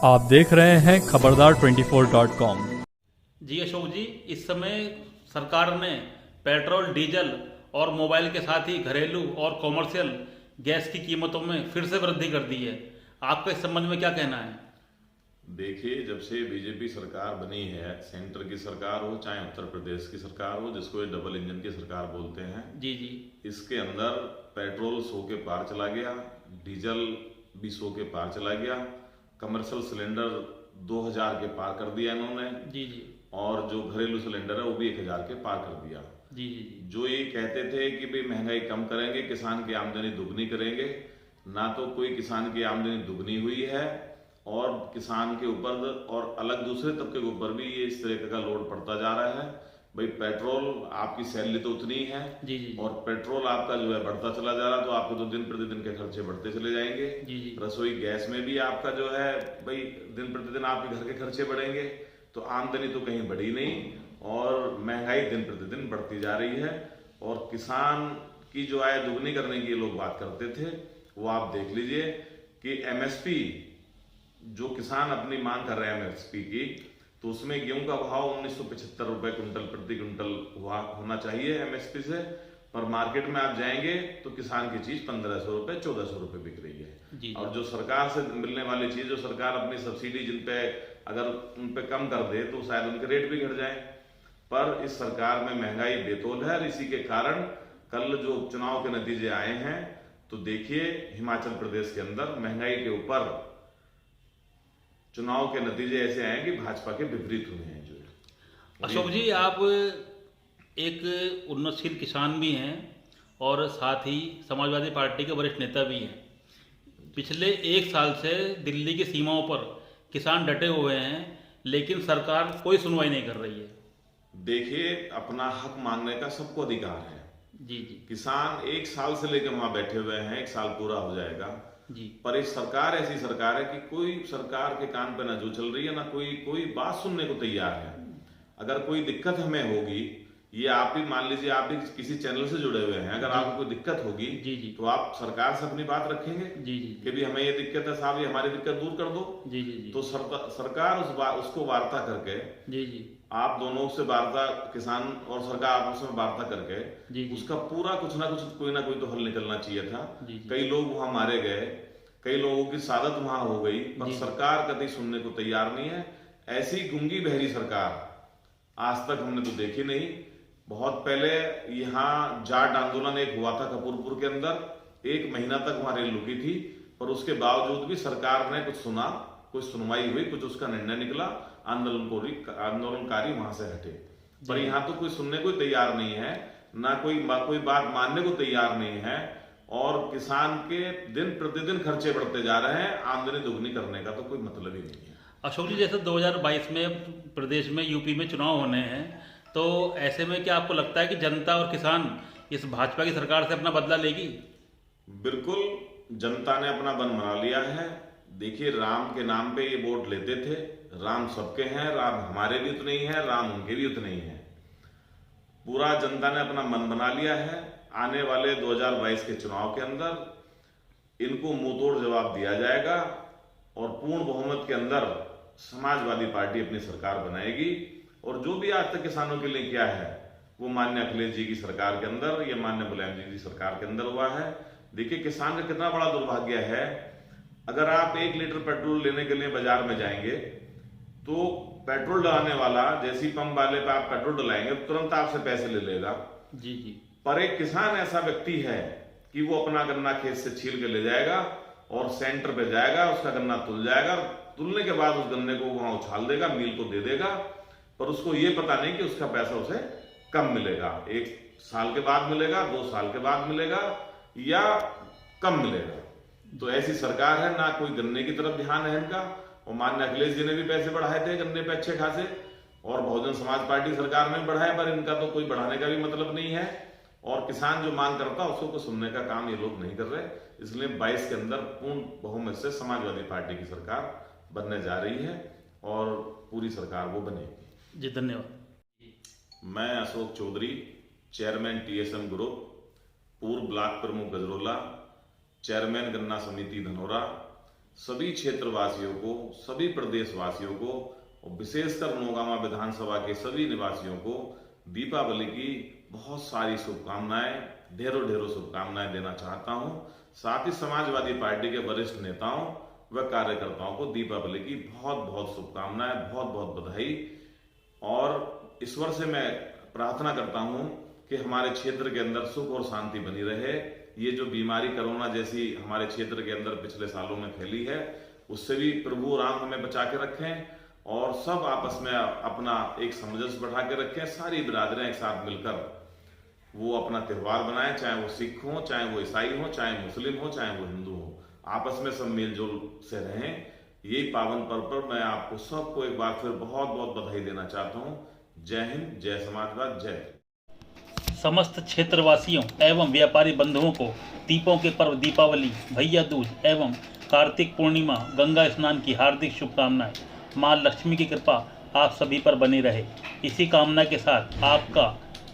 आप देख रहे हैं खबरदार24.com। जी अशोक जी, इस समय सरकार ने पेट्रोल, डीजल और मोबाइल के साथ ही घरेलू और कॉमर्शियल गैस की कीमतों में फिर से वृद्धि कर दी है। आपका इस संबंध में क्या कहना है? देखिए, जब से बीजेपी सरकार बनी है, सेंटर की सरकार हो चाहे उत्तर प्रदेश की सरकार हो, जिसको ये डबल इंजन की सरकार बोलते हैं, जी जी। इसके अंदर पेट्रोल 100 के पार चला गया, डीजल भी 100 के पार चला गया, कमर्शियल सिलेंडर 2000 के पार कर दिया इन्होंने, जी जी। और जो घरेलू सिलेंडर है वो भी 1000 के पार कर दिया। जी जी जी। जो ये कहते थे कि भाई महंगाई कम करेंगे, किसान की आमदनी दुगनी करेंगे, ना तो कोई किसान की आमदनी दुगनी हुई है और किसान के ऊपर और अलग दूसरे तबके के ऊपर भी ये इस तरह का लोड पड़ता जा रहा है। भाई पेट्रोल, आपकी सैलरी तो उतनी ही है, जी जी। और पेट्रोल आपका जो है बढ़ता चला जा रहा, तो आपके तो दिन प्रतिदिन के खर्चे बढ़ते चले जाएंगे। जी जी। रसोई गैस में भी आपका जो है भाई दिन प्रतिदिन आपके घर के खर्चे बढ़ेंगे, तो आमदनी तो कहीं बढ़ी नहीं और महंगाई दिन प्रतिदिन बढ़ती जा रही है। और किसान की जो आय दुगनी करने की लोग बात करते थे, वो आप देख लीजिए कि एमएसपी जो किसान अपनी मांग कर रहे हैं एमएसपी की, तो उसमें गेहूं का भाव 1975 रुपए कुंटल प्रति कुंटल होना चाहिए एमएसपी से, पर मार्केट में आप जाएंगे तो किसान की चीज 1500 रुपए 1400 रुपए बिक रही है। जी। और जो सरकार से मिलने वाली चीज, जो सरकार अपनी सब्सिडी जिन पे अगर उन पे कम कर दे तो शायद उनके रेट भी घट जाए, पर इस सरकार में महंगाई बेतौल है। और इसी के कारण कल जो चुनाव के नतीजे आए हैं, तो देखिए हिमाचल प्रदेश के अंदर महंगाई के ऊपर चुनाव के नतीजे ऐसे आए कि भाजपा के विपरीत हुए हैं। जो अशोक जी, आप एक उन्नतशील किसान भी हैं और साथ ही समाजवादी पार्टी के वरिष्ठ नेता भी हैं। पिछले एक साल से दिल्ली की सीमाओं पर किसान डटे हुए हैं, लेकिन सरकार कोई सुनवाई नहीं कर रही है। देखिए, अपना हक मांगने का सबको अधिकार है। जी जी। किसान एक साल से लेकर वहां बैठे हुए हैं, एक साल पूरा हो जाएगा, जी। पर एक सरकार ऐसी सरकार है कि कोई सरकार के कान पे ना जो चल रही है, ना कोई बात सुनने को तैयार है। अगर कोई दिक्कत हमें होगी, ये आप भी मान लीजिए, आप भी किसी चैनल से जुड़े हुए हैं, अगर आपको कोई दिक्कत होगी, जी जी, तो आप सरकार से अपनी बात रखेंगे जी जी, कि भी हमें ये दिक्कत है साहब, ये हमारी दिक्कत दूर कर दो। जी जी जी, तो सरकार उसको वार्ता करके, जी जी, आप दोनों से वार्ता, किसान और सरकार आपस में वार्ता करके, जी जी, उसका पूरा कुछ ना कुछ कोई ना कोई तो हल निकलना चाहिए था। जी जी, कई लोग वहां मारे गए, कई लोगों की शहादत वहां हो गई, पर जी। सरकार कभी सुनने को तैयार नहीं है। ऐसी गूंगी बहरी सरकार आज तक हमने तो देखी नहीं। बहुत पहले यहाँ जाट आंदोलन एक हुआ था कपूरपुर के अंदर, 1 महीना तक वहां रेल रुकी थी, पर उसके बावजूद भी सरकार ने कुछ सुना, कुछ सुनवाई हुई, कुछ उसका निर्णय निकला, आंदोलनकारी वहां से हटे। पर यहाँ तो कोई सुनने को तैयार नहीं है, ना कोई बात मानने को तैयार नहीं है, और किसान के दिन प्रतिदिन खर्चे बढ़ते जा रहे हैं, आमदनी दुगनी करने का तो कोई मतलब ही नहीं है। अशोक जी, जैसे 2022 में प्रदेश में, यूपी में चुनाव होने हैं, तो ऐसे में क्या आपको लगता है कि जनता और किसान इस भाजपा की सरकार से अपना बदला लेगी? बिल्कुल, जनता ने अपना मन बना लिया है। देखिए, राम के नाम पे ये वोट लेते थे, राम सबके हैं, राम हमारे भी उतने ही हैं, राम उनके भी उतने ही हैं। पूरा जनता ने अपना मन बना लिया है। आने वाले 2022 के चुनाव के अंदर इनको मुंहतोड़ जवाब दिया जाएगा और पूर्ण बहुमत के अंदर समाजवादी पार्टी अपनी सरकार बनाएगी। और जो भी आज तक किसानों के लिए किया है, वो माननीय अखिलेश जी की सरकार के अंदर या माननीय मुलायम जी की सरकार के अंदर हुआ है। देखिए, किसान का कितना बड़ा दुर्भाग्य है। अगर आप 1 लीटर पेट्रोल लेने के लिए बाजार में जाएंगे, तो पेट्रोल डलाने वाला, जैसी पंप वाले पे आप पेट्रोल डलाएंगे, तुरंत आपसे पैसे ले लेगा। जी जी। पर एक किसान ऐसा व्यक्ति है कि वो अपना गन्ना खेत से छील के ले जाएगा और सेंटर पे जाएगा, उसका गन्ना तुल जाएगा, तुलने के बाद उस गन्ने को वहां उछाल देगा, मिल को दे देगा, पर उसको ये पता नहीं कि उसका पैसा उसे कब मिलेगा, 1 साल के बाद मिलेगा, 2 साल के बाद मिलेगा, या कब मिलेगा। तो ऐसी सरकार है, ना कोई गन्ने की तरफ ध्यान है इनका। और माननीय अखिलेश जी ने भी पैसे बढ़ाए थे गन्ने पे अच्छे खासे, और बहुजन समाज पार्टी सरकार ने बढ़ाए, पर इनका तो कोई बढ़ाने का भी मतलब नहीं है। और किसान जो मांग करता उसको को सुनने का काम ये लोग नहीं कर रहे। इसलिए 22 के अंदर पूर्ण बहुमत से समाजवादी पार्टी की सरकार बनने जा रही है और पूरी सरकार वो बनेगी। जी, धन्यवाद। मैं Ashok Chaudhary, chairman TSM group, पूर्व ब्लॉक प्रमुख गजरोला, चेयरमैन गन्ना समिति धनौरा, सभी क्षेत्रवासियों को, सभी प्रदेशवासियों को और विशेषकर नौगामा विधानसभा के सभी निवासियों को दीपावली की बहुत सारी शुभकामनाएं, ढेरों ढेरों शुभकामनाएं देना चाहता हूं। साथ ही समाजवादी पार्टी के वरिष्ठ नेताओं व कार्यकर्ताओं को दीपावली की बहुत बहुत शुभकामनाएं, बहुत बहुत बधाई। और ईश्वर से मैं प्रार्थना करता हूं कि हमारे क्षेत्र के अंदर सुख और शांति बनी रहे। ये जो बीमारी कोरोना जैसी हमारे क्षेत्र के अंदर पिछले सालों में फैली है, उससे भी प्रभु राम हमें बचा के रखें और सब आपस में अपना एक सामंजस्य बढ़ा के रखें। सारी बिरादरें एक साथ मिलकर वो अपना त्यौहार बनाएं, चाहे वो सिख हो, चाहे वो ईसाई हो, चाहे मुस्लिम हो, चाहे वो हिंदू हो, आपस में सब मेलजोल से रहें। यही पावन पर्व पर मैं आपको सबको एक बार फिर बहुत बहुत बधाई देना चाहता हूं। जय हिंद, जय समाजवाद, जय। समस्त क्षेत्रवासियों एवं व्यापारी बंधुओं को दीपों के पर्व दीपावली, भैया दूज एवं कार्तिक पूर्णिमा, गंगा स्नान की हार्दिक शुभकामनाएं। मां लक्ष्मी की कृपा आप सभी पर बनी रहे। इसी कामना के साथ आपका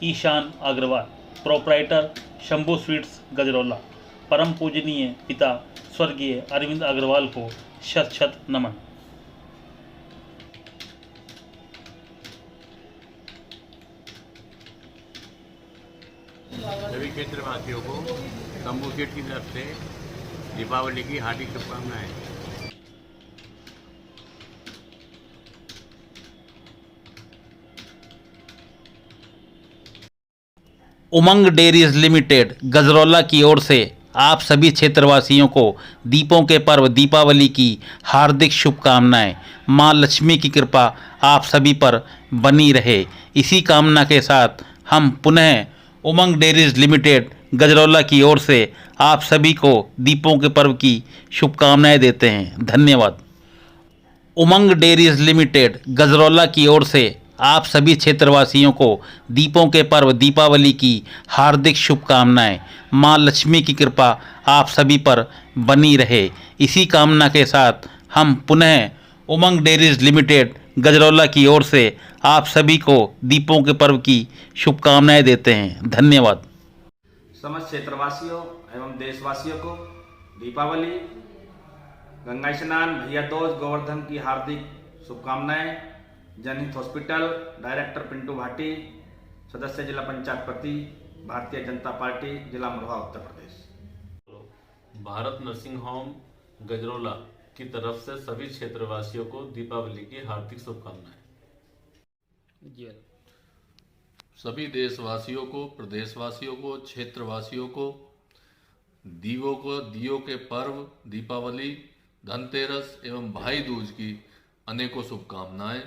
ईशान अग्रवाल, प्रोपराइटर शंभू स्वीट्स गजरौला, परम पूजनीय पिता स्वर्गीय अरविंद अग्रवाल को शत शत नमन। सभी क्षेत्रवासियों को शंभू सेठ की तरफ से दीपावली की हार्दिक शुभकामनाएं। उमंग डेयरीज लिमिटेड गजरौला की ओर से आप सभी क्षेत्रवासियों को दीपों के पर्व दीपावली की हार्दिक शुभकामनाएं। मां लक्ष्मी की कृपा आप सभी पर बनी रहे। इसी कामना के साथ हम पुनः उमंग डेयरीज लिमिटेड गजरौला की ओर से आप सभी को दीपों के पर्व की शुभकामनाएं देते हैं। धन्यवाद। उमंग डेयरीज लिमिटेड गजरौला की ओर से आप सभी क्षेत्रवासियों को दीपों के पर्व दीपावली की हार्दिक शुभकामनाएं। मां लक्ष्मी की कृपा आप सभी पर बनी रहे। इसी कामना के साथ हम पुनः उमंग डेयरीज लिमिटेड गजरौला की ओर से आप सभी को दीपों के पर्व की शुभकामनाएं देते हैं। धन्यवाद। समस्त क्षेत्रवासियों एवं देशवासियों को दीपावली, गंगा स्नान, भैया दूज, गोवर्धन की हार्दिक शुभकामनाएं। जनहित हॉस्पिटल, डायरेक्टर पिंटू भाटी, सदस्य जिला पंचायत प्रति, भारतीय जनता पार्टी, जिला मढ़वा, उत्तर प्रदेश। भारत नर्सिंग होम गजरौला की तरफ से सभी क्षेत्रवासियों को दीपावली की हार्दिक शुभकामनाएं। सभी देशवासियों को, प्रदेशवासियों को, क्षेत्रवासियों को दियों के पर्व दीपावली, धनतेरस एवं भाई दूज की अनेकों शुभकामनाएं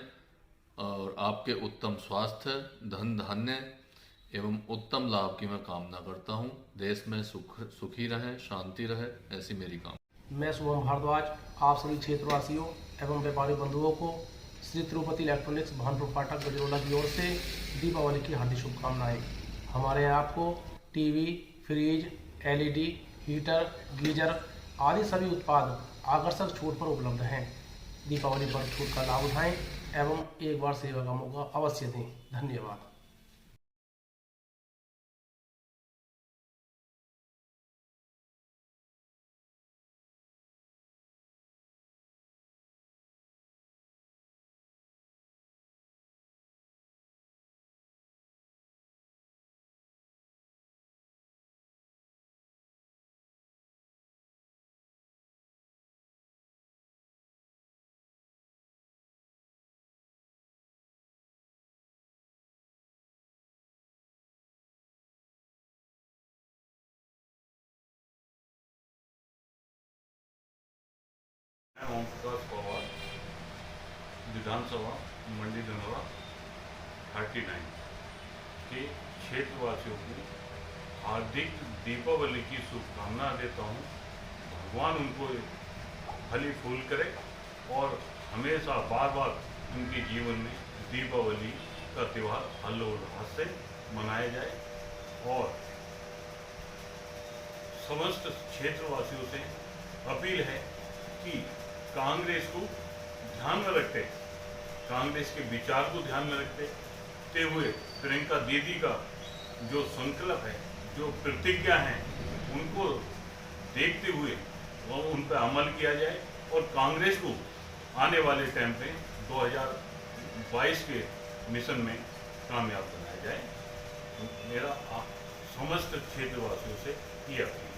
और आपके उत्तम स्वास्थ्य, धन धान्य एवं उत्तम लाभ की मैं कामना करता हूं। देश में सुखी रहें, शांति रहे, ऐसी मेरी कामना। मैं शुभम भारद्वाज आप सभी क्षेत्रवासियों एवं व्यापारी बंधुओं को श्री तिरुपति इलेक्ट्रॉनिक्स भानपुर फाटक गजरौला की ओर से दीपावली की हार्दिक शुभकामनाएं। हमारे यहाँ आपको TV, fridge, LED, heater, geyser आदि सभी उत्पाद आकर्षक छूट पर उपलब्ध हैं। दीपावली पर छूट का लाभ उठाएं एवं एक बार सेवा का मौका अवश्य दें। धन्यवाद। ओम प्रकाश पवार, विधानसभा मंडी धनवा 39 के क्षेत्रवासियों को हार्दिक दीपावली की शुभकामना देता हूँ। भगवान उनको फली फूल करे और हमेशा बार बार उनके जीवन में दीपावली का त्यौहार हर्षोल्लास से मनाया जाए और समस्त क्षेत्रवासियों से अपील है कि कांग्रेस को ध्यान में रखते, कांग्रेस के विचार को ध्यान में रखते हुए प्रियंका दीदी का जो संकल्प है, जो प्रतिज्ञा है, उनको देखते हुए वो उन पर अमल किया जाए और कांग्रेस को आने वाले टाइम पे 2022 के मिशन में कामयाब बनाया जाए। मेरा समस्त क्षेत्रवासियों से ये अपील।